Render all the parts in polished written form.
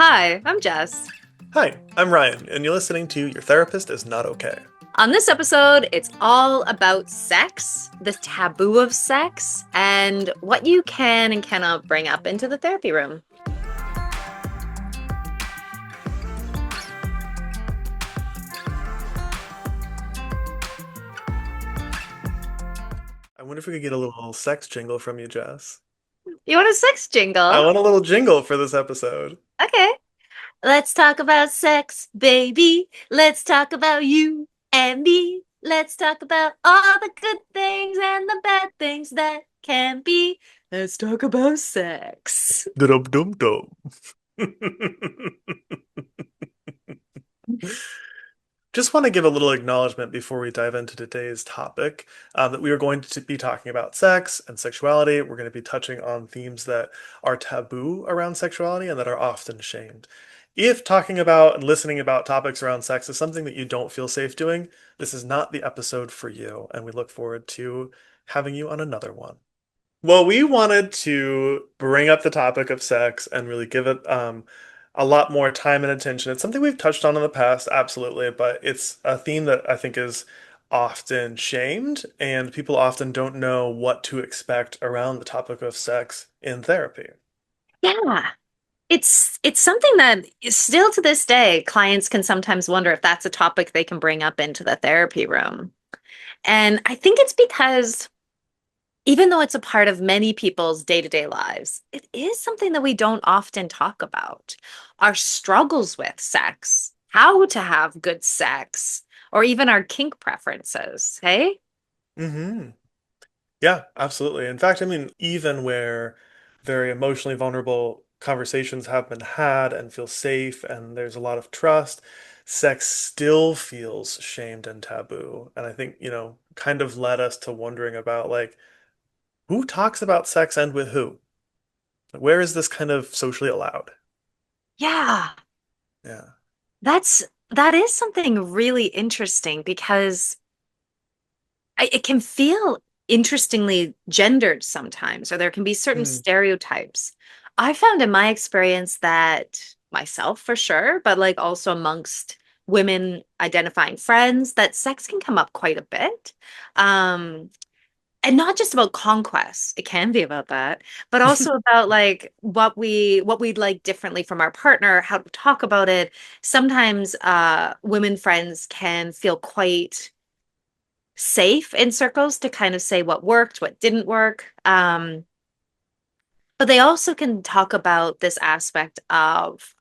Hi, I'm Jess. Hi, I'm Ryan, and you're listening to Your Therapist is Not Okay. On this episode, it's all about sex, the taboo of sex, and what you can and cannot bring up into the therapy room. I wonder if we could get a little sex jingle from you, Jess. You want a sex I jingle? want a little jingle for this episode. Okay. Let's talk about sex, baby. Let's talk about you and me. Let's talk about all the good things and the bad things that can be. Let's talk about sex. Dum dum dum. Just want to give a little acknowledgement before we dive into today's topic that we are going to be talking about sex and sexuality. We're going to be touching on themes that are taboo around sexuality and that are often shamed. If talking about and listening about topics around sex is something that you don't feel safe doing, this is not the episode for you, and we look forward to having you on another one. Well, we wanted to bring up the topic of sex and really give it a lot more time and attention. It's something we've touched on in the past, absolutely, but it's a theme that I think is often shamed, and people often don't know what to expect around the topic of sex in therapy. Yeah. It's something that is still to this day, clients can sometimes wonder if that's a topic they can bring up into the therapy room. And I think it's because even though it's a part of many people's day-to-day lives, it is something that we don't often talk about. Our struggles with sex, how to have good sex, or even our kink preferences. Hey? Hmm. Yeah, absolutely. In fact, I mean, even where very emotionally vulnerable conversations have been had and feel safe and there's a lot of trust, sex still feels shamed and taboo. And I think, kind of led us to wondering about like who talks about sex and with who? Where is this kind of socially allowed? Yeah, Yeah. that's that is something really interesting because it can feel interestingly gendered sometimes, or there can be certain Mm. stereotypes. I found in my experience that myself for sure, but like also amongst women identifying friends, that sex can come up quite a bit. Um, and not just about conquest, it can be about that, but also about like what we'd like differently from our partner, how to talk about it. Sometimes women friends can feel quite safe in circles to kind of say what worked, what didn't work. But they also can talk about this aspect of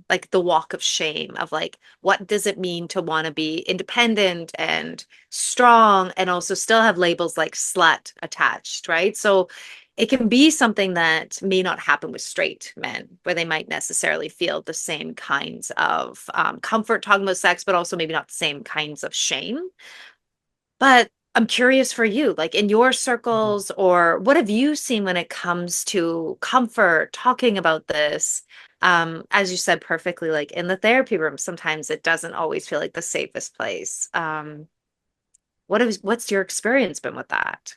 like the walk of shame of like what does it mean to want to be independent and strong and also still have labels like slut attached, right? So it can be something that may not happen with straight men, where they might necessarily feel the same kinds of comfort talking about sex, but also maybe not the same kinds of shame. But I'm curious for you, like in your circles, or what have you seen when it comes to comfort, talking about this? As you said perfectly, like in the therapy room, sometimes it doesn't always feel like the safest place. What's your experience been with that?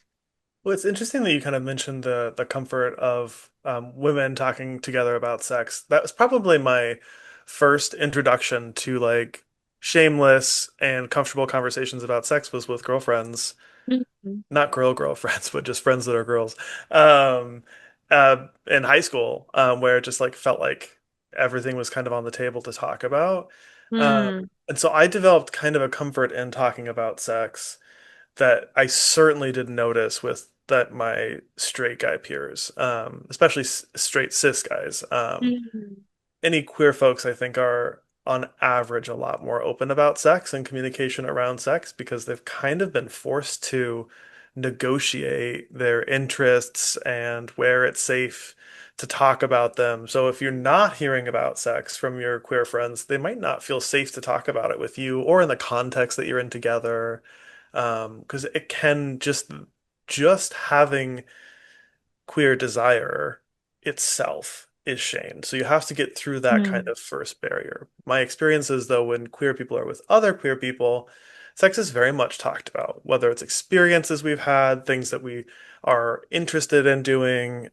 Well, it's interesting that you kind of mentioned the comfort of women talking together about sex. That was probably my first introduction to like shameless and comfortable conversations about sex was with girlfriends, Mhm. not girlfriends, but just friends that are girls, in high school, where it just like felt like everything was kind of on the table to talk about. Um, Hmm. and so I developed kind of a comfort in talking about sex that I certainly didn't notice with that my straight guy peers, especially straight cis guys. Hmm. Any queer folks, I think, are on average a lot more open about sex and communication around sex because they've kind of been forced to negotiate their interests and where it's safe to talk about them. So if you're not hearing about sex from your queer friends, they might not feel safe to talk about it with you or in the context that you're in together. Because it can just having queer desire itself is shamed. So you have to get through that kind Hmm. of first barrier. My experience is though when queer people are with other queer people, sex is very much talked about, whether it's experiences we've had, things that we are interested in doing.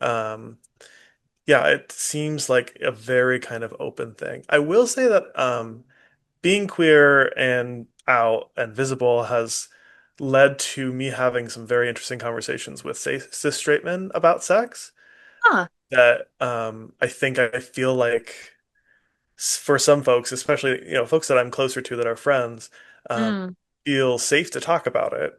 Yeah, it seems like a very kind of open thing. I will say that being queer and out and visible has led to me having some very interesting conversations with say, cis straight men about sex Huh. that I think I feel like for some folks, especially folks that I'm closer to that are friends, um, Mm, feel safe to talk about it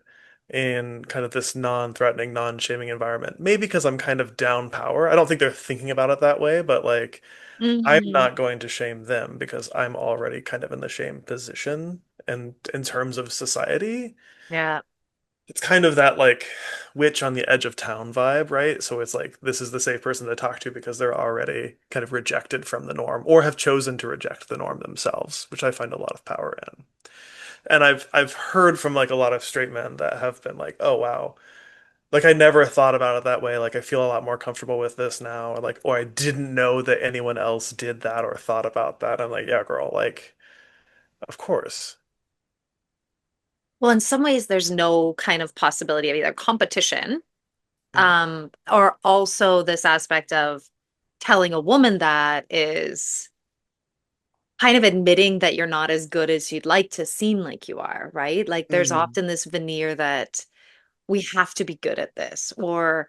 in kind of this non-threatening, non-shaming environment. Maybe because I'm kind of down power. I don't think they're thinking about it that way, but like I'm mm, not going to shame them because I'm already kind of in the shame position. And in terms of society, yeah. it's kind of that like witch on the edge of town vibe, right? So it's like this is the safe person to talk to because they're already kind of rejected from the norm or have chosen to reject the norm themselves, which I find a lot of power in. And I've heard from like a lot of straight men that have been like, "Oh wow, like I never thought about it that way. Like I feel a lot more comfortable with this now." Or like, "Or I didn't know that anyone else did that or thought about that." I'm like, "Yeah, girl, like of course." Well, in some ways, there's no kind of possibility of either competition, Mm. or also this aspect of telling a woman that is kind of admitting that you're not as good as you'd like to seem like you are, right? Like there's Mm. often this veneer that we have to be good at this, or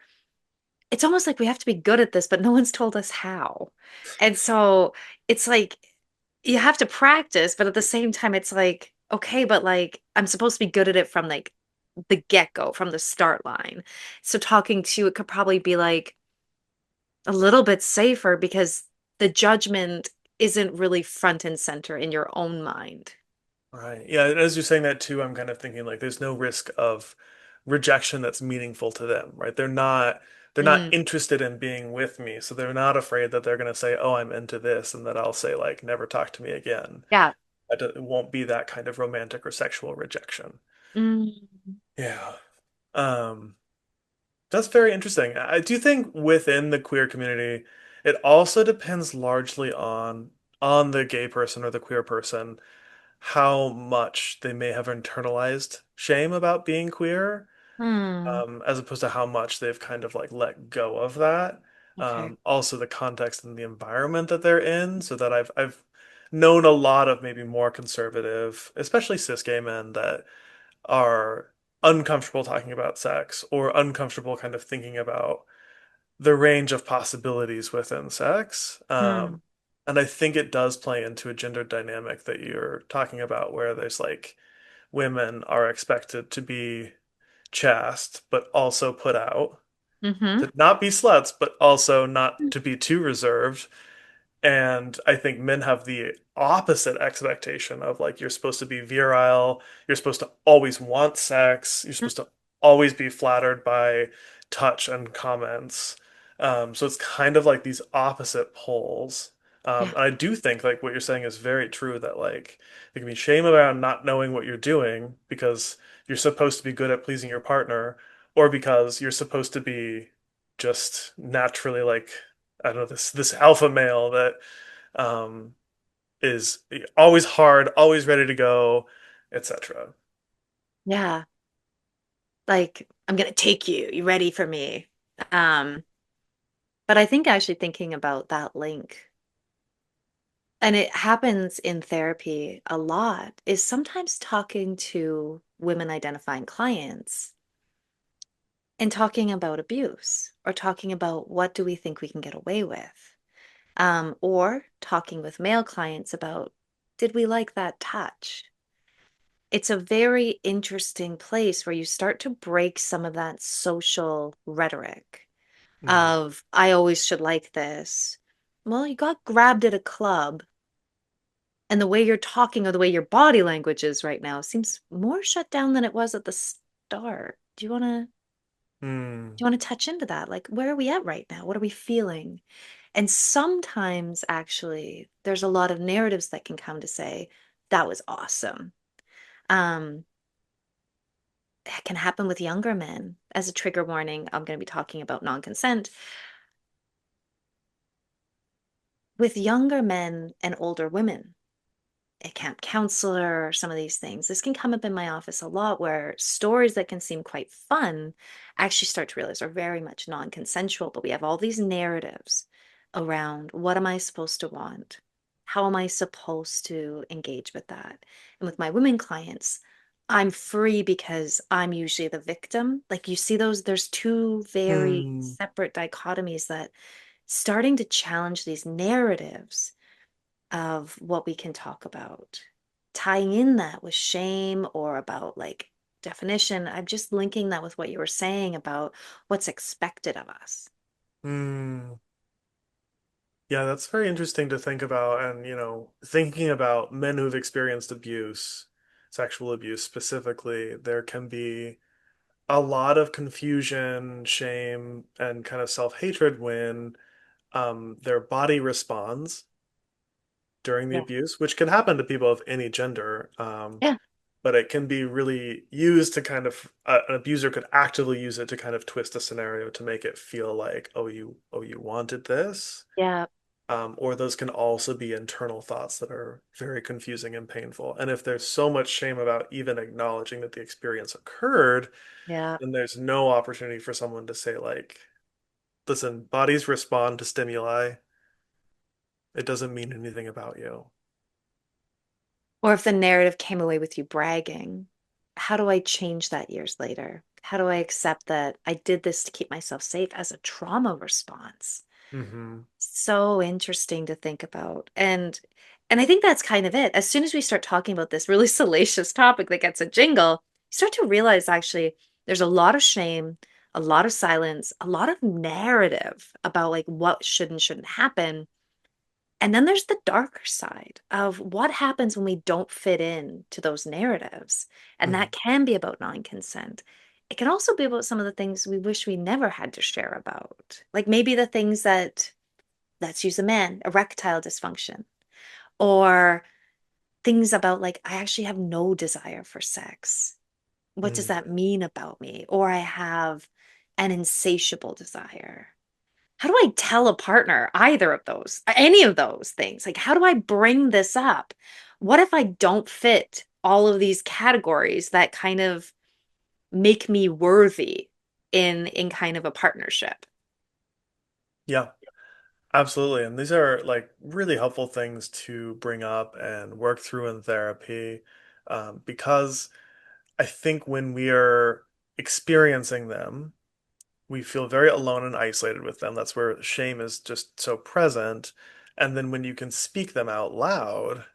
it's almost like we have to be good at this, but no one's told us how. And so it's like you have to practice, but at the same time, it's like, okay, but like I'm supposed to be good at it from like the get-go, from the start line. So talking to you, it could probably be like a little bit safer because the judgment isn't really front and center in your own mind. Right. Yeah, and as you're saying that too, I'm kind of thinking like there's no risk of rejection that's meaningful to them, right? They're not Mm, interested in being with me, so they're not afraid that they're going to say, "Oh, I'm into this," and that I'll say like, "Never talk to me again." yeah. It won't be that kind of romantic or sexual rejection. Mm, Yeah. Um, that's very interesting. I do think within the queer community, it also depends largely on the gay person or the queer person how much they may have internalized shame about being queer, hmm. as opposed to how much they've kind of like let go of that. Okay. Also the context and the environment that they're in, so that I've known a lot of maybe more conservative, especially cis gay men that are uncomfortable talking about sex or uncomfortable kind of thinking about the range of possibilities within sex. Hmm. And I think it does play into a gender dynamic that you're talking about, where there's like women are expected to be chaste, but also put out, Mm-hmm. to not be sluts, but also not to be too reserved. And I think men have the opposite expectation of like you're supposed to be virile, you're supposed to always want sex, you're supposed to always be flattered by touch and comments. So it's kind of like these opposite poles. Yeah. And I do think like what you're saying is very true that like there can be shame around not knowing what you're doing because you're supposed to be good at pleasing your partner, or because you're supposed to be just naturally like I don't know this alpha male that um, is always hard, always ready to go, etc. Yeah. Like, I'm gonna take you. You ready for me? Um, but I think actually thinking about that link, and it happens in therapy a lot, is sometimes talking to women identifying clients and talking about abuse or talking about what do we think we can get away with. Or talking with male clients about did we like that touch? It's a very interesting place where you start to break some of that social rhetoric Mm. of I always should like this. Well, you got grabbed at a club, and the way you're talking or the way your body language is right now seems more shut down than it was at the start. Mm. Do you want to touch into that? Like, where are we at right now? What are we feeling? And sometimes actually there's a lot of narratives that can come to say, that was awesome. Um, it can happen with younger men. As a trigger warning, I'm going to be talking about non-consent. With younger men and older women, a camp counselor, or some of these things. This can come up in my office a lot where stories that can seem quite fun actually start to realize are very much non-consensual, but we have all these narratives around what am I supposed to want? How am I supposed to engage with that? And with my women clients, I'm free because I'm usually the victim. Like you see those, there's two very Hmm. separate dichotomies that starting to challenge these narratives of what we can talk about, tying in that with shame or about like definition. I'm just linking that with what you were saying about what's expected of us. Hmm. Yeah, that's very interesting to think about. And, thinking about men who've experienced abuse, sexual abuse specifically, there can be a lot of confusion, shame, and kind of self-hatred when their body responds during the Yeah. abuse, which can happen to people of any gender. Yeah. But it can be really used to kind of an abuser could actively use it to kind of twist a scenario to make it feel like, oh, you wanted this. Yeah. Or those can also be internal thoughts that are very confusing and painful. And if there's so much shame about even acknowledging that the experience occurred, Yeah. then there's no opportunity for someone to say, like, listen, bodies respond to stimuli. It doesn't mean anything about you. Or if the narrative came away with you bragging, how do I change that years later? How do I accept that I did this to keep myself safe as a trauma response? Hmm. So interesting to think about. And I think that's kind of it. As soon as we start talking about this really salacious topic that gets a jingle, you start to realize actually there's a lot of shame, a lot of silence, a lot of narrative about like what should and shouldn't happen. And then there's the darker side of what happens when we don't fit in to those narratives. And Hmm. that can be about non-consent. It can also be about some of the things we wish we never had to share about. Like maybe the things that, let's use a man, erectile dysfunction, or things about like, I actually have no desire for sex. What does Hmm. that mean about me? Or I have an insatiable desire. How do I tell a partner either of those, any of those things? Like, how do I bring this up? What if I don't fit all of these categories that kind of make me worthy in kind of a partnership? Yeah, absolutely. And these are like really helpful things to bring up and work through in therapy, because I think when we are experiencing them, we feel very alone and isolated with them. That's where shame is just so present. And then when you can speak them out loud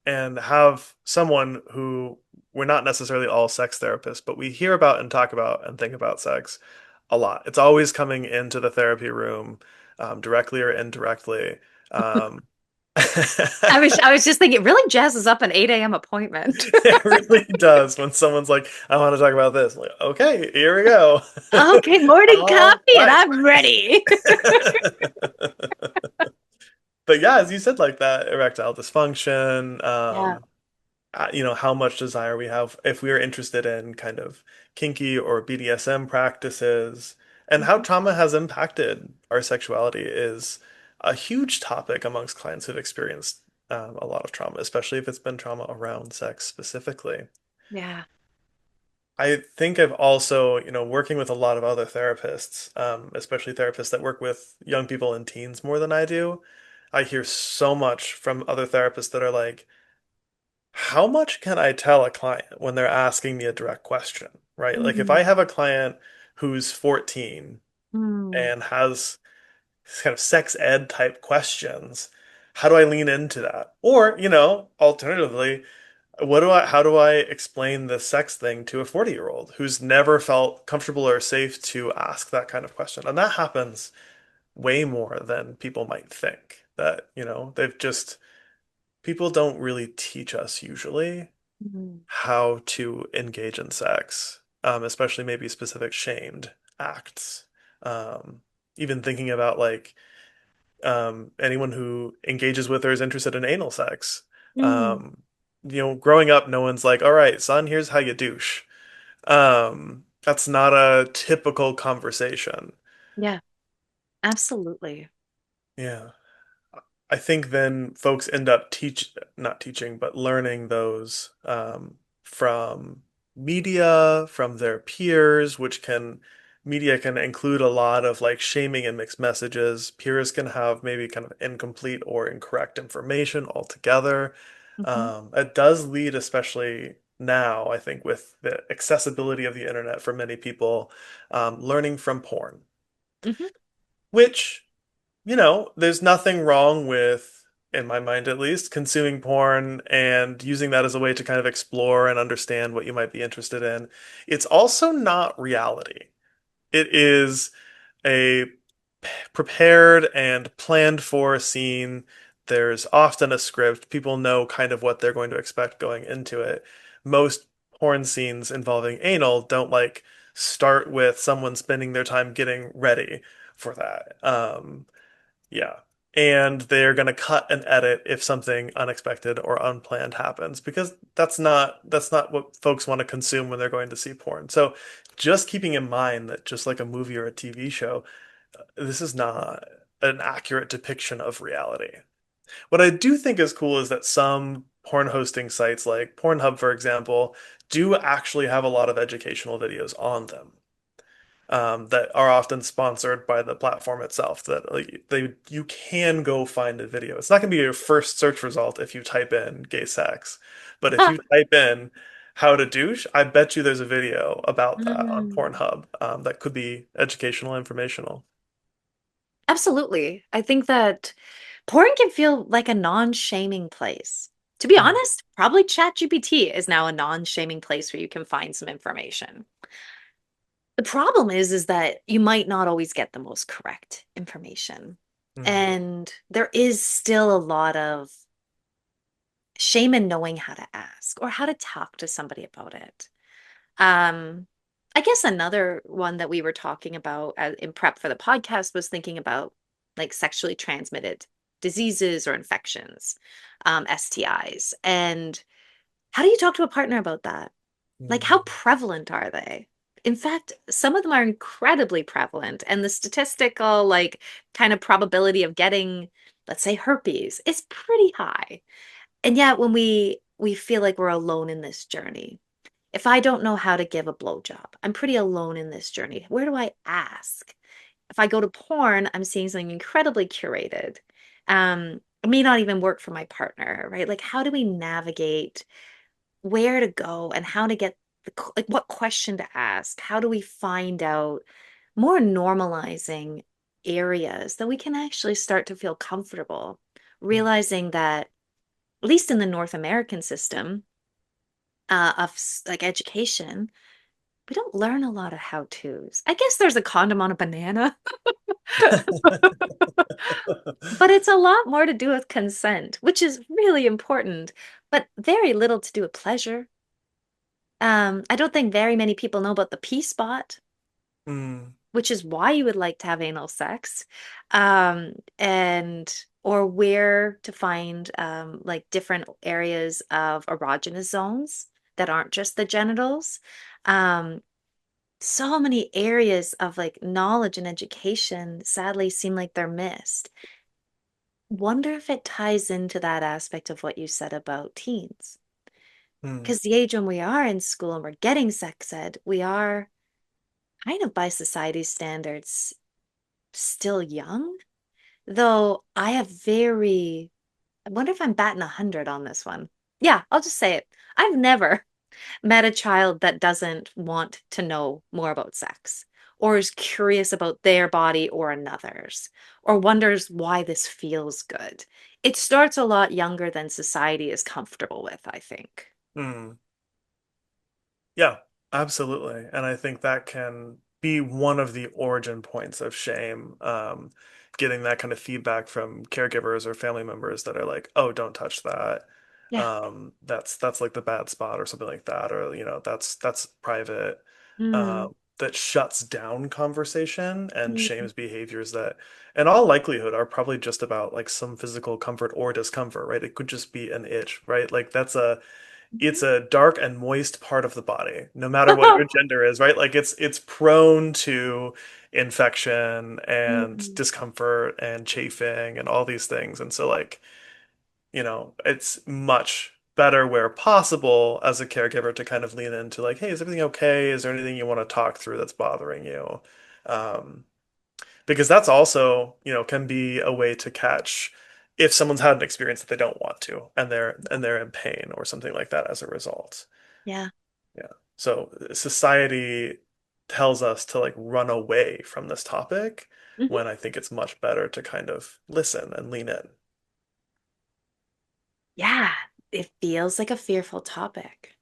and have someone who we're not necessarily all sex therapists, but we hear about and talk about and think about sex a lot. It's always coming into the therapy room, directly or indirectly. Um, I was just thinking, really jazzes up an 8 a.m. appointment. it really does when someone's like, I want to talk about this. I'm like, okay, here we go. Okay, morning All coffee, and right. I'm ready. But yeah, as you said, like that erectile dysfunction, Yeah. how much desire we have if we are interested in kind of kinky or BDSM practices, and how Mhm. trauma has impacted our sexuality is a huge topic amongst clients who've experienced a lot of trauma, especially if it's been trauma around sex specifically. Yeah. I think I've also, working with a lot of other therapists, especially therapists that work with young people and teens more than I do. I hear so much from other therapists that are like, how much can I tell a client when they're asking me a direct question, right? Like if I Mhm. have a client who's 14 Mm. and has kind of sex ed type questions, how do I lean into that? Or, alternatively, how do I explain the sex thing to a 40-year-old who's never felt comfortable or safe to ask that kind of question? And that happens way more than people might think. That, people don't really teach us usually Mhm. how to engage in sex, especially maybe specific shamed acts. Um, Even thinking about like anyone who engages with or is interested in anal sex. Mm. Um, Growing up, no one's like, all right, son, here's how you douche. That's not a typical conversation. Yeah, absolutely. Yeah. I think then folks end up not teaching, but learning those from media, from their peers, which can media can include a lot of like shaming and mixed messages. Peers can have maybe kind of incomplete or incorrect information altogether. Hmm. It does lead, especially now, I think, with the accessibility of the internet for many people, learning from porn, Hmm. which, there's nothing wrong with, in my mind at least, consuming porn and using that as a way to kind of explore and understand what you might be interested in. It's also not reality. It is a prepared and planned for scene. There's often a script. People know kind of what they're going to expect going into it. Most porn scenes involving anal don't like start with someone spending their time getting ready for that. Yeah. And they're going to cut and edit if something unexpected or unplanned happens because that's not what folks want to consume when they're going to see porn. So just keeping in mind that just like a movie or a TV show, this is not an accurate depiction of reality. What I do think is cool is that some porn hosting sites like Pornhub, for example, do actually have a lot of educational videos on them that are often sponsored by the platform itself. That like they you can go find a video. It's not going to be your first search result if you type in gay sex, but if you type in how to douche, I bet you there's a video about that on Mm. Pornhub that could be educational, informational. Absolutely. I think that porn can feel like a non-shaming place. To be Mm, honest, probably ChatGPT is now a non-shaming place where you can find some information. The problem is that you might not always get the most correct information. mm, And there is still a lot of shame in knowing how to ask or how to talk to somebody about it. Um, I guess another one that we were talking about in prep for the podcast was thinking about like sexually transmitted diseases or infections, STIs. And how do you talk to a partner about that? Like, how mm, prevalent are they? In fact, some of them are incredibly prevalent, and the statistical, like, kind of probability of getting, let's say, herpes is pretty high. And yet, when we feel like we're alone in this journey, if I don't know how to give a blowjob, I'm pretty alone in this journey. Where do I ask? If I go to porn, I'm seeing something incredibly curated. It may not even work for my partner, right? Like, how do we navigate where to go and how to get like what question to ask? How do we find out more normalizing areas that we can actually start to feel comfortable, mm, realizing that at least in the North American system of like education, we don't learn a lot of how-tos. I guess there's a condom on a banana, but it's a lot more to do with consent, which is really important, but very little to do with pleasure. I don't think very many people know about the P spot, mm, which is why you would like to have anal sex, and or where to find like different areas of erogenous zones that aren't just the genitals. Um, so many areas of like knowledge and education sadly seem like they're missed. Wonder if it ties into that aspect of what you said about teens. mm, Because the age when we are in school and we're getting sex ed, we are kind of by society's standards still young, though I wonder if I'm batting 100 on this one. Yeah, I'll just say it. I've never met a child that doesn't want to know more about sex or is curious about their body or another's or wonders why this feels good. It starts a lot younger than society is comfortable with, I think. mm. Yeah, absolutely. And I think that can be one of the origin points of shame, getting that kind of feedback from caregivers or family members that are like, "Oh, don't touch that. Yeah. That's like the bad spot or something like that, or that's private." Mm. That shuts down conversation and Mm. shames behaviors that, in all likelihood, are probably just about like some physical comfort or discomfort, right? It could just be an itch, right? Like it's a dark and moist part of the body, no matter what your gender is, right? Like it's prone to infection and Mm. discomfort and chafing and all these things. And so like, it's much better where possible as a caregiver to kind of lean into like, hey, is everything okay? Is there anything you want to talk through that's bothering you? Um, because that's also, can be a way to catch if someone's had an experience that they don't want to and they're in pain or something like that as a result. Yeah. Yeah. So society tells us to like run away from this topic Mhm. when I think it's much better to kind of listen and lean in. Yeah. It feels like a fearful topic.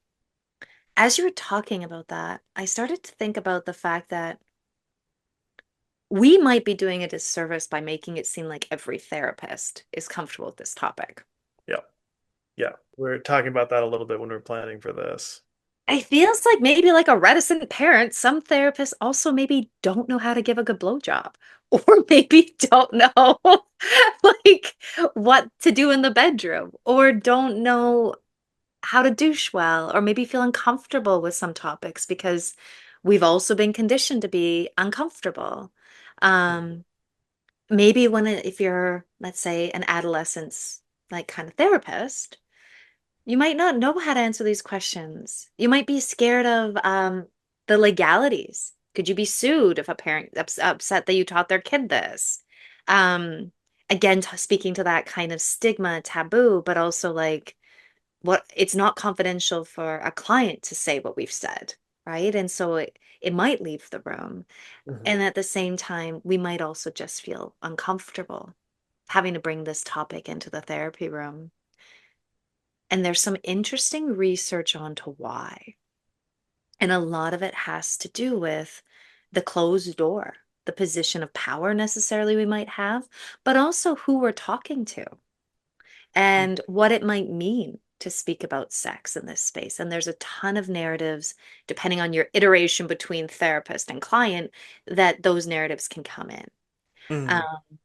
As you were talking about that, I started to think about the fact that we might be doing a disservice by making it seem like every therapist is comfortable with this topic. Yeah. Yeah. We're talking about that a little bit when we're planning for this. It feels like maybe like a reticent parent, some therapists also maybe don't know how to give a good blowjob, or maybe don't know like what to do in the bedroom, or don't know how to douche well, or maybe feel uncomfortable with some topics because we've also been conditioned to be uncomfortable. Um, Maybe if you're, let's say, an adolescence like kind of therapist, you might not know how to answer these questions. You might be scared of the legalities. Could you be sued if a parent upset that you taught their kid this? Um, Again, speaking to that kind of stigma, taboo, but also like what it's not confidential for a client to say what we've said, right? And so it might leave the room. Mhm. And at the same time, we might also just feel uncomfortable having to bring this topic into the therapy room. And there's some interesting research onto why. And a lot of it has to do with the closed door, the position of power necessarily we might have, but also who we're talking to and what it might mean to speak about sex in this space. And there's a ton of narratives, depending on your iteration between therapist and client, that those narratives can come in. Um, Mhm.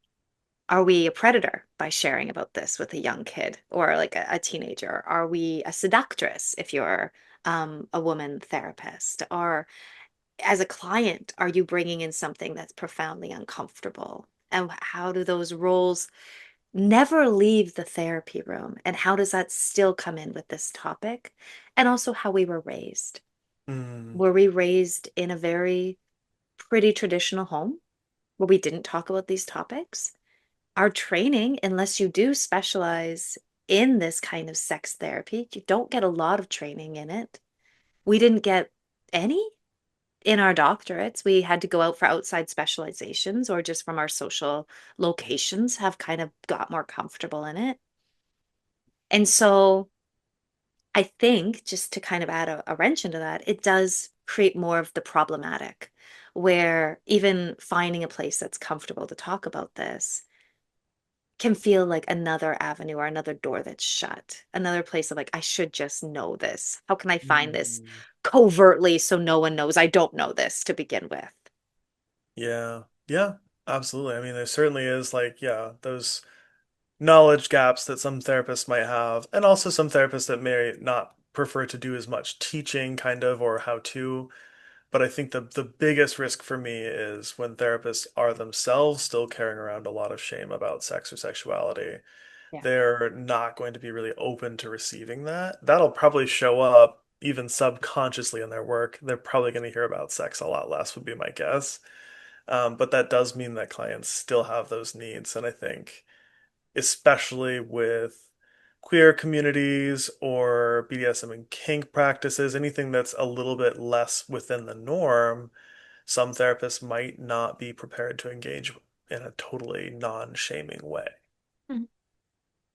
Are we a predator by sharing about this with a young kid or like a teenager? Are we a seductress if you're a woman therapist? Or as a client, are you bringing in something that's profoundly uncomfortable? And how do those roles never leave the therapy room? And how does that still come in with this topic? And also how we were raised. Mhm. Were we raised in a very pretty traditional home where we didn't talk about these topics? Our training, unless you do specialize in this kind of sex therapy, you don't get a lot of training in it. We didn't get any in our doctorates. We had to go out for outside specializations or just from our social locations have kind of got more comfortable in it. And so I think just to kind of add a wrench into that, it does create more of the problematic where even finding a place that's comfortable to talk about this can feel like another avenue or another door that's shut, another place of like, I should just know this. How can I find this Mhm. covertly so no one knows I don't know this to begin with? Yeah. Yeah. Absolutely. I mean, there certainly is like, yeah, those knowledge gaps that some therapists might have, and also some therapists that may not prefer to do as much teaching, kind of, or how to. But I think the biggest risk for me is when therapists are themselves still carrying around a lot of shame about sex or sexuality. Yeah. They're not going to be really open to receiving that. That'll probably show up even subconsciously in their work. They're probably going to hear about sex a lot less, would be my guess. But that does mean that clients still have those needs. And I think, especially with queer communities or BDSM and kink practices, anything that's a little bit less within the norm, some therapists might not be prepared to engage in a totally non-shaming way. Mhm.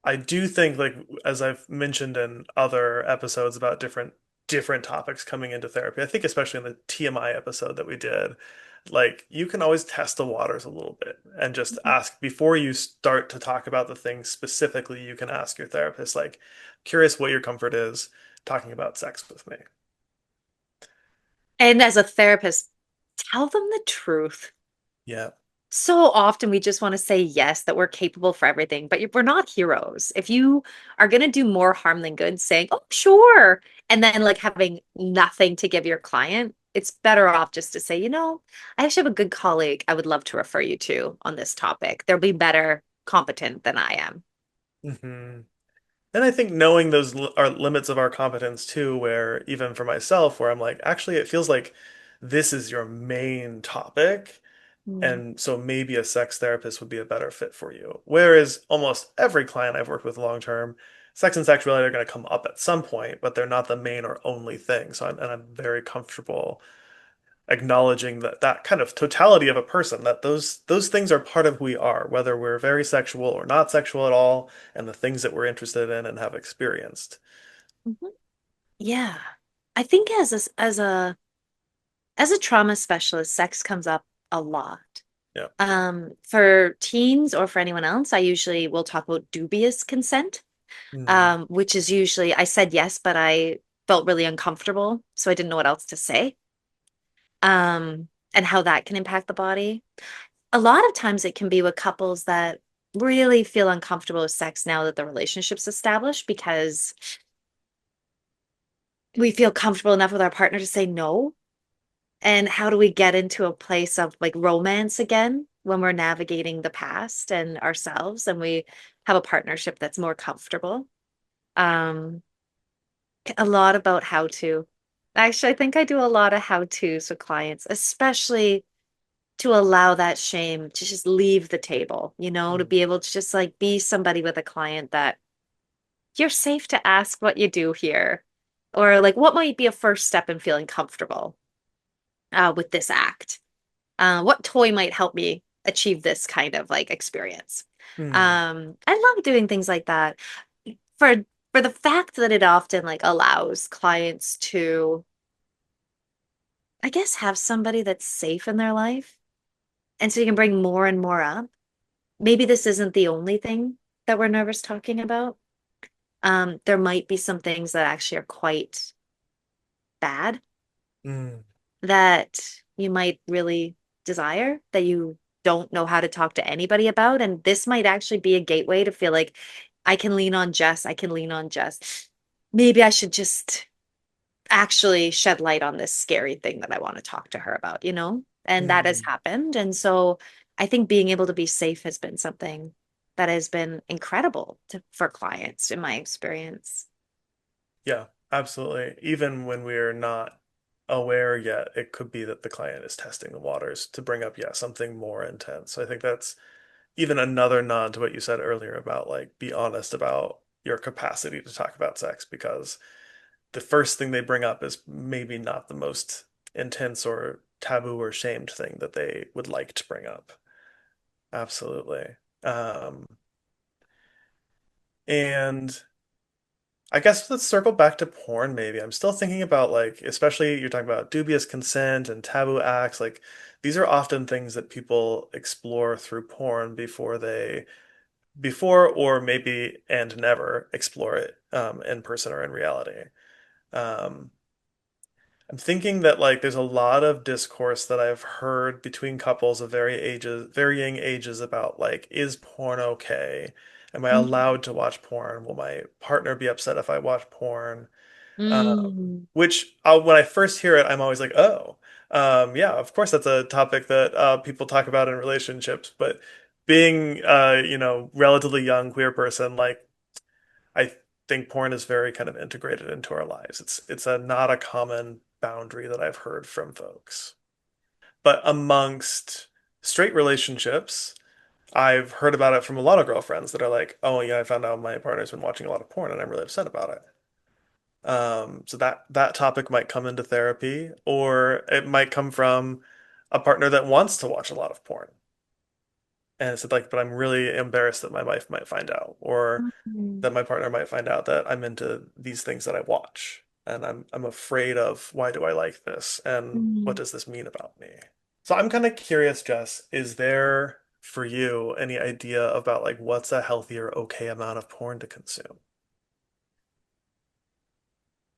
I do think, like as I've mentioned in other episodes about different topics coming into therapy, I think especially in the TMI episode that we did, like you can always test the waters a little bit and just Mhm. ask before you start to talk about the things specifically, you can ask your therapist, like, curious what your comfort is talking about sex with me. And as a therapist, tell them the truth. Yeah. So often we just want to say yes, that we're capable for everything, but we're not heroes. If you are going to do more harm than good, saying, oh, sure, and then like having nothing to give your client, it's better off just to say, I actually have a good colleague I would love to refer you to on this topic. They'll be better competent than I am. hmm And I think knowing those are limits of our competence too, where even for myself, where I'm like, actually, it feels like this is your main topic. Mm. And so maybe a sex therapist would be a better fit for you. Whereas almost every client I've worked with long term, sex and sexuality are going to come up at some point, but they're not the main or only thing. I'm very comfortable acknowledging that kind of totality of a person, that those things are part of who we are, whether we're very sexual or not sexual at all, and the things that we're interested in and have experienced. Mhm. Yeah. I think as a trauma specialist, sex comes up a lot. Yeah. For teens or for anyone else, I usually will talk about dubious consent, Mm, which is usually I said yes, but I felt really uncomfortable, so I didn't know what else to say. And how that can impact the body. A lot of times it can be with couples that really feel uncomfortable with sex now that the relationship's established because we feel comfortable enough with our partner to say no. And how do we get into a place of like romance again when we're navigating the past and ourselves and we have a partnership that's more comfortable? Um, a lot about how to. Actually, I think I do a lot of how to's with clients, especially to allow that shame to just leave the table, to mm, be able to just like be somebody with a client that you're safe to ask what you do here, or like what might be a first step in feeling comfortable with this act. What toy might help me achieve this kind of like experience? mm, I love doing things like that for for the fact that it often like allows clients to, I guess, have somebody that's safe in their life. And so you can bring more and more up. Maybe this isn't the only thing that we're nervous talking about. There might be some things that actually are quite bad mm, that you might really desire that you don't know how to talk to anybody about. And this might actually be a gateway to feel like I can lean on Jess. I can lean on Jess. Maybe I should just actually shed light on this scary thing that I want to talk to her about? And that has mm. happened. And so I think being able to be safe has been something that has been incredible for clients in my experience. Yeah, absolutely. Even when we're not aware yet, it could be that the client is testing the waters to bring up, yeah, something more intense. So I think that's even another nod to what you said earlier about like be honest about your capacity to talk about sex because the first thing they bring up is maybe not the most intense or taboo or shamed thing that they would like to bring up. Absolutely. Um, and I guess let's circle back to porn maybe. I'm still thinking about like, especially you're talking about dubious consent and taboo acts. Like these are often things that people explore through porn before or maybe and never explore it in person or in reality. Um, I'm thinking that like there's a lot of discourse that I've heard between couples of varying ages about like, is porn okay? Am I Mhm. allowed to watch porn? Will my partner be upset if I watch porn? Mm. Which when I first hear it, I'm always like, oh, yeah, of course that's a topic that people talk about in relationships. But being, relatively young queer person, like I think porn is very kind of integrated into our lives. It's a not a common boundary that I've heard from folks. But amongst straight relationships, I've heard about it from a lot of girlfriends that are like, "Oh, yeah, I found out my partner's been watching a lot of porn and I'm really upset about it." So that topic might come into therapy, or it might come from a partner that wants to watch a lot of porn. And it's like, but I'm really embarrassed that my wife might find out, or Mm. that my partner might find out that I'm into these things that I watch. And I'm afraid of why do I like this? And what Mm. does this mean about me? So I'm kind of curious, Jess, is there for you any idea about like what's a healthy or okay amount of porn to consume?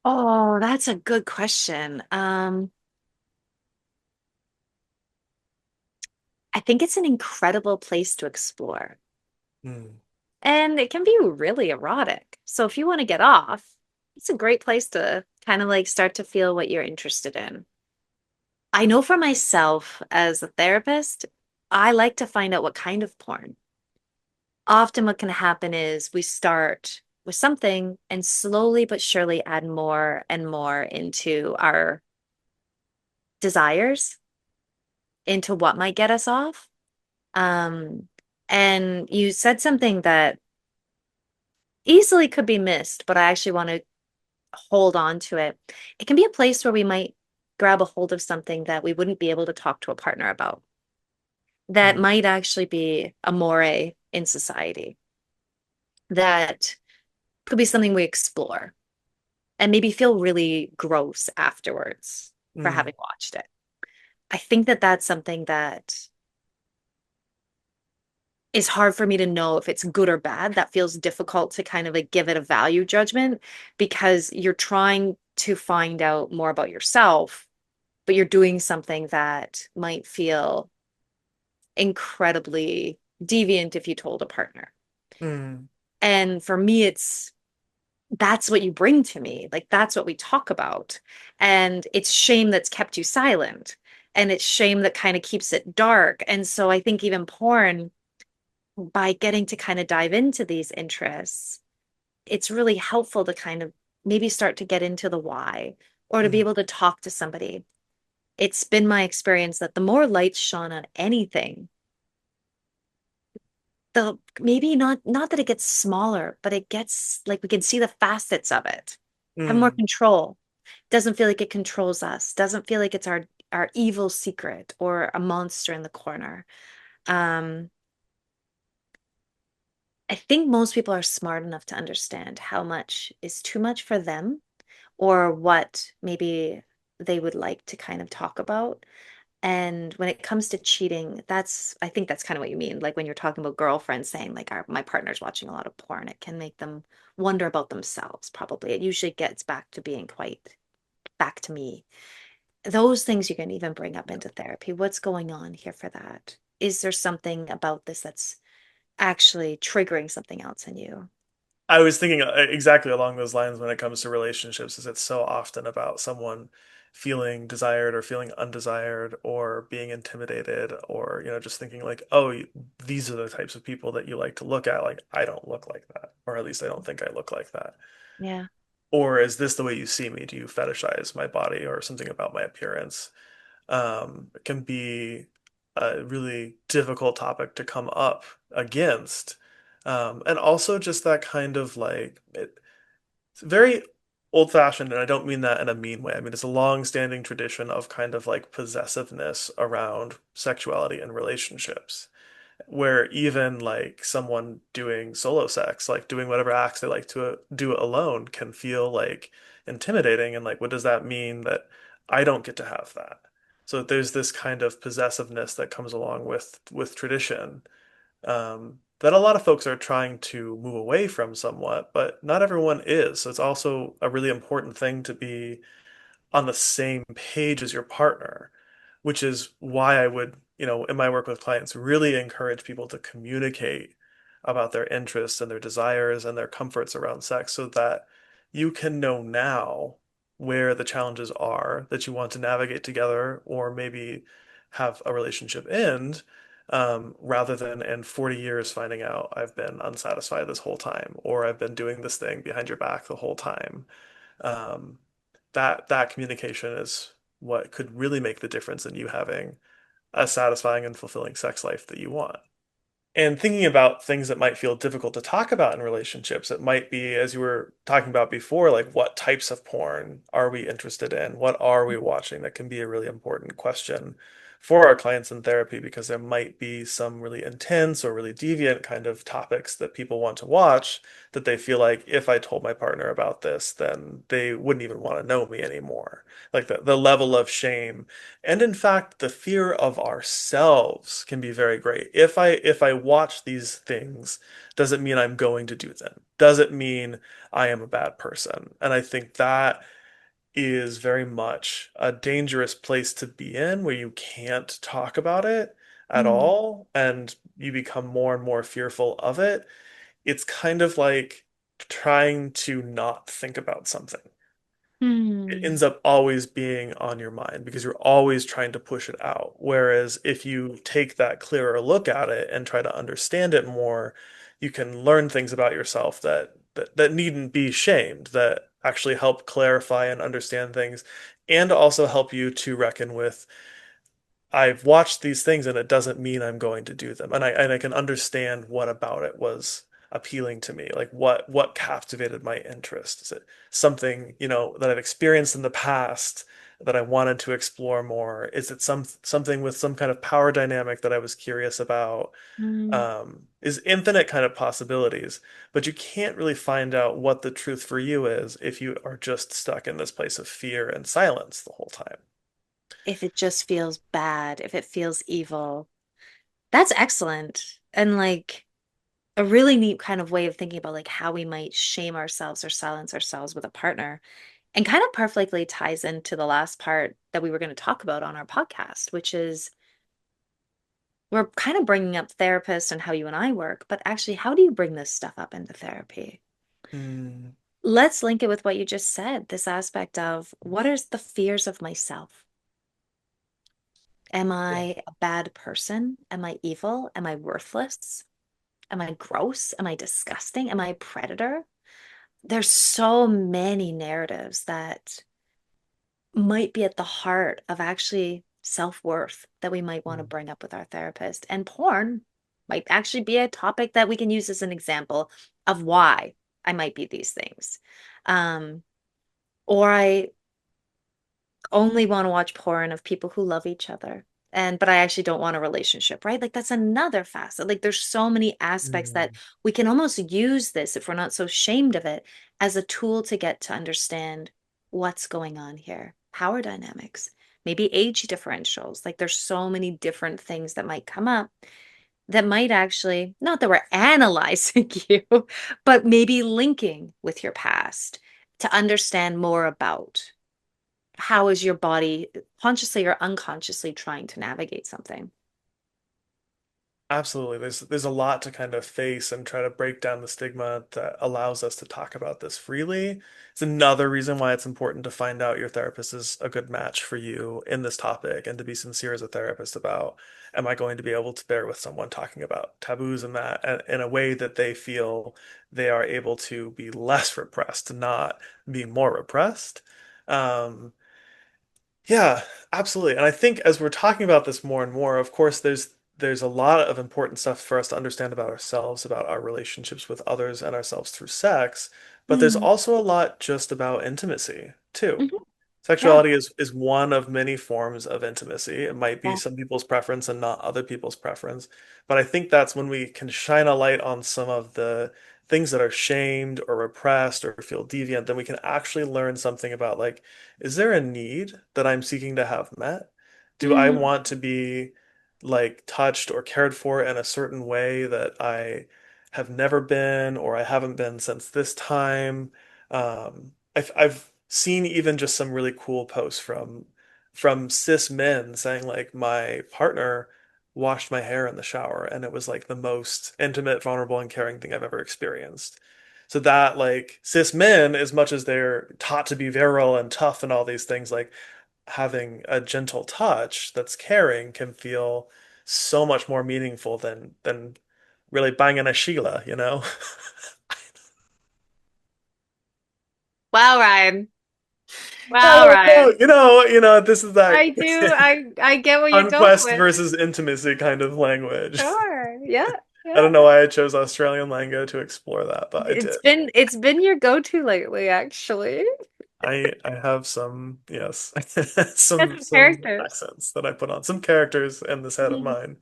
Oh, that's a good question. I think it's an incredible place to explore. Hmm. And it can be really erotic. So if you want to get off, it's a great place to kind of like start to feel what you're interested in. I know for myself as a therapist, I like to find out what kind of porn. Often what can happen is we start with something and slowly but surely add more and more into our desires, into what might get us off. Um, and you said something that easily could be missed, but I actually want to hold on to it. It can be a place where we might grab a hold of something that we wouldn't be able to talk to a partner about. That Mm, might actually be a moray in society. That could be something we explore and maybe feel really gross afterwards for mm, having watched it. I think that that's something that is hard for me to know if it's good or bad. That feels difficult to kind of like give it a value judgment because you're trying to find out more about yourself, but you're doing something that might feel incredibly deviant if you told a partner. mm, And for me, it's that's what you bring to me. Like that's what we talk about. And it's shame that's kept you silent. And it's shame that kind of keeps it dark. And so I think even porn, by getting to kind of dive into these interests, it's really helpful to kind of maybe start to get into the why or to be mm, able to talk to somebody. It's been my experience that the more lights shone on anything, the maybe not that it gets smaller, but it gets like we can see the facets of it, have more mm. control. Doesn't feel like it controls us, doesn't feel like it's our evil secret or a monster in the corner. Um, I think most people are smart enough to understand how much is too much for them or what maybe they would like to kind of talk about. And when it comes to cheating, I think that's kind of what you mean. Like when you're talking about girlfriends saying, like, my partner's watching a lot of porn, it can make them wonder about themselves, probably. It usually gets back to being quite back to me. Those things you can even bring up into therapy. What's going on here for that? Is there something about this that's actually triggering something else in you? I was thinking exactly along those lines when it comes to relationships, is it's so often about someone feeling desired or feeling undesired or being intimidated or, just thinking like, oh, these are the types of people that you like to look at. Like, I don't look like that, or at least I don't think I look like that. Yeah. Or is this the way you see me? Do you fetishize my body or something about my appearance? It can be a really difficult topic to come up against. And also just that kind of like it's very old-fashioned, and I don't mean that in a mean way. I mean it's a long-standing tradition of kind of like possessiveness around sexuality and relationships where even like someone doing solo sex, like doing whatever acts they like to do alone, can feel like intimidating. And like, what does that mean that I don't get to have that? So there's this kind of possessiveness that comes along with tradition that a lot of folks are trying to move away from somewhat, but not everyone is. So it's also a really important thing to be on the same page as your partner, which is why I would, in my work with clients, really encourage people to communicate about their interests and their desires and their comforts around sex so that you can know now where the challenges are that you want to navigate together or maybe have a relationship end, rather than in 40 years finding out I've been unsatisfied this whole time or I've been doing this thing behind your back the whole time. Um, that communication is what could really make the difference in you having a satisfying and fulfilling sex life that you want. And thinking about things that might feel difficult to talk about in relationships, it might be, as you were talking about before, like what types of porn are we interested in? What are we watching? That can be a really important question for our clients in therapy because there might be some really intense or really deviant kind of topics that people want to watch that they feel like if I told my partner about this, then they wouldn't even want to know me anymore. Like the level of shame and in fact, the fear of ourselves can be very great. If I watch these things, does it mean I'm going to do them? Does it mean I am a bad person? And I think that is very much a dangerous place to be in where you can't talk about it at Mm. all and you become more and more fearful of it. It's kind of like trying to not think about something. It Hmm. ends up always being on your mind because you're always trying to push it out. Whereas if you take that clearer look at it and try to understand it more, you can learn things about yourself that needn't be shamed, that actually help clarify and understand things, and also help you to reckon with I've watched these things and it doesn't mean I'm going to do them. And I can understand what about it was appealing to me. Like what captivated my interest? Is it something, that I've experienced in the past that I wanted to explore more? Is it something with some kind of power dynamic that I was curious about? Mm. Is infinite kind of possibilities, but you can't really find out what the truth for you is if you are just stuck in this place of fear and silence the whole time. If it just feels bad, if it feels evil, that's excellent. And like a really neat kind of way of thinking about like how we might shame ourselves or silence ourselves with a partner. And kind of perfectly ties into the last part that we were going to talk about on our podcast, which is we're kind of bringing up therapists and how you and I work, but actually, how do you bring this stuff up into therapy? Mm, Let's link it with what you just said, this aspect of what are the fears of myself? Am yeah. I a bad person? Am I evil? Am I worthless? Am I gross? Am I disgusting? Am I a predator? There's so many narratives that might be at the heart of actually self-worth that we might want to Mm, bring up with our therapist. And porn might actually be a topic that we can use as an example of why I might be these things. Um, or I only want to watch porn of people who love each other. But I actually don't want a relationship, right? Like that's another facet. Like there's so many aspects that mm, we can almost use this if we're not so ashamed of it as a tool to get to understand what's going on here. Power dynamics, maybe age differentials. Like there's so many different things that might come up that might actually, not that we're analyzing you, but maybe linking with your past to understand more about how is your body consciously or unconsciously trying to navigate something. Absolutely. There's a lot to kind of face and try to break down the stigma that allows us to talk about this freely. It's another reason why it's important to find out your therapist is a good match for you in this topic and to be sincere as a therapist about, am I going to be able to bear with someone talking about taboos and that in a way that they feel they are able to be less repressed, not be more repressed. Um, Yeah, absolutely. And I think as we're talking about this more and more, of course, there's a lot of important stuff for us to understand about ourselves, about our relationships with others and ourselves through sex, but there's Mm, also a lot just about intimacy too. mhm. Yeah, Sexuality is one of many forms of intimacy. It might be yeah. some people's preference and not other people's preference. But I think that's when we can shine a light on some of the things that are shamed or repressed or feel deviant, then we can actually learn something about like, is there a need that I'm seeking to have met? Do I Mm. want to be like touched or cared for in a certain way that I have never been or I haven't been since this time? I've seen even just some really cool posts from cis men saying like my partner washed my hair in the shower and it was like the most intimate, vulnerable, and caring thing I've ever experienced. So that like cis men, as much as they're taught to be virile and tough and all these things, like having a gentle touch that's caring can feel so much more meaningful than really banging a Sheila, you know? Wow, Ryan. Wow, Oh no, Ryan. this is that I do. I get what you're going conquest with. versus intimacy kind of language. Sure. Yeah. I Yeah. don't know why I chose Australian lingo to explore that, but I It's did. been your go-to lately, actually. I have some, yes, Got some some some characters. accents that I put on some characters in this head of Mhm. mine.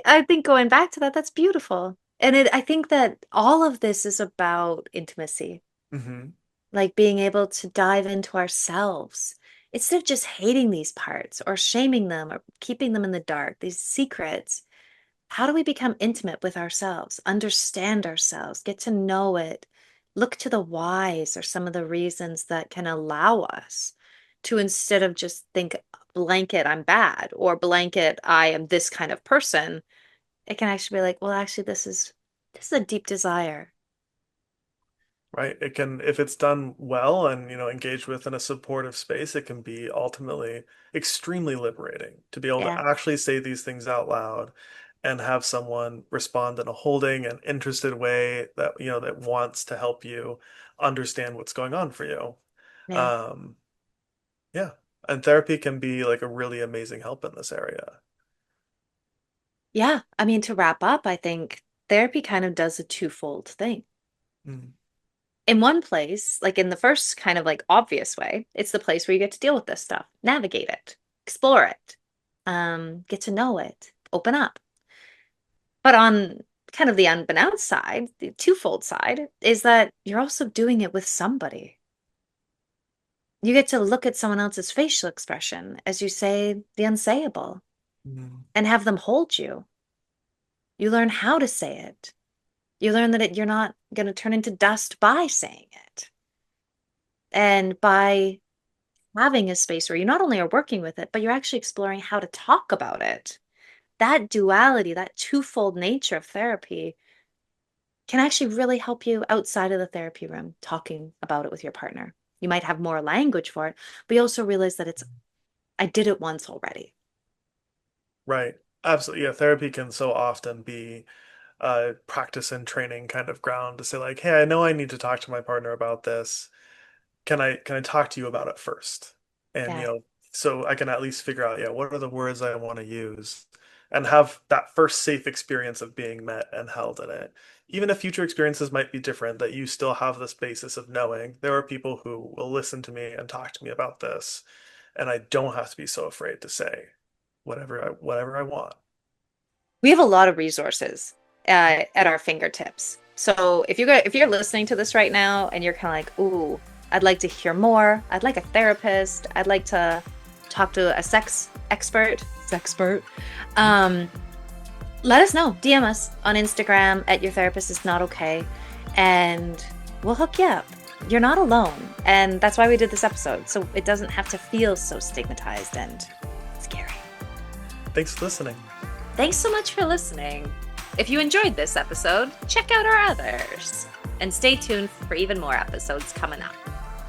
I think going back to that, that's beautiful. I think that all of this is about intimacy. Hmm. Like being able to dive into ourselves instead of just hating these parts or shaming them or keeping them in the dark, these secrets. How do we become intimate with ourselves, understand ourselves, get to know it, look to the whys or some of the reasons that can allow us to instead of just think blanket, I'm bad or blanket, I am this kind of person. It can actually be like, well, actually, this is a deep desire. Right? It can, if it's done well and, engaged with in a supportive space, it can be ultimately extremely liberating to be able to Yeah. actually say these things out loud and have someone respond in a holding and interested way that, that wants to help you understand what's going on for you. Yeah. Um, yeah. And therapy can be like a really amazing help in this area. Yeah. I mean, to wrap up, I think therapy kind of does a twofold thing. Mm, In one place, like in the first kind of like obvious way, it's the place where you get to deal with this stuff, navigate it, explore it, get to know it, open up. But on kind of the unbeknownst side, the twofold side, is that you're also doing it with somebody. You get to look at someone else's facial expression as you say the unsayable mm, and have them hold you. You learn how to say it. You learn that you're not going to turn into dust by saying it. And by having a space where you not only are working with it, but you're actually exploring how to talk about it. That duality, that twofold nature of therapy can actually really help you outside of the therapy room talking about it with your partner. You might have more language for it, but you also realize that I did it once already. right. Absolutely. Yeah. Therapy can so often be practice and training kind of ground to say like, hey, I know I need to talk to my partner about this. Can I talk to you about it first? And Yeah. so I can at least figure out, yeah, what are the words I want to use and have that first safe experience of being met and held in it. Even if future experiences might be different, that you still have this basis of knowing there are people who will listen to me and talk to me about this, and I don't have to be so afraid to say whatever I want. We have a lot of resources at our fingertips. So if you're listening to this right now and you're kind of like, ooh, I'd like to hear more. I'd like a therapist. I'd like to talk to a sex expert. Sexpert. Um, Let us know. DM us on Instagram at your therapist is not okay, and we'll hook you up. You're not alone, and that's why we did this episode, so it doesn't have to feel so stigmatized and scary. Thanks for listening. Thanks so much for listening. If you enjoyed this episode, check out our others. And stay tuned for even more episodes coming up.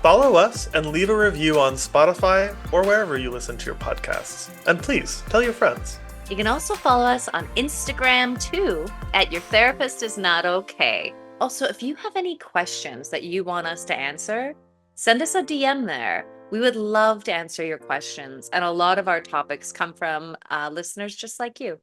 Follow us and leave a review on Spotify or wherever you listen to your podcasts. And please tell your friends. You can also follow us on Instagram too at Your Therapist Is Not Okay. Also, if you have any questions that you want us to answer, send us a DM there. We would love to answer your questions. And a lot of our topics come from listeners just like you.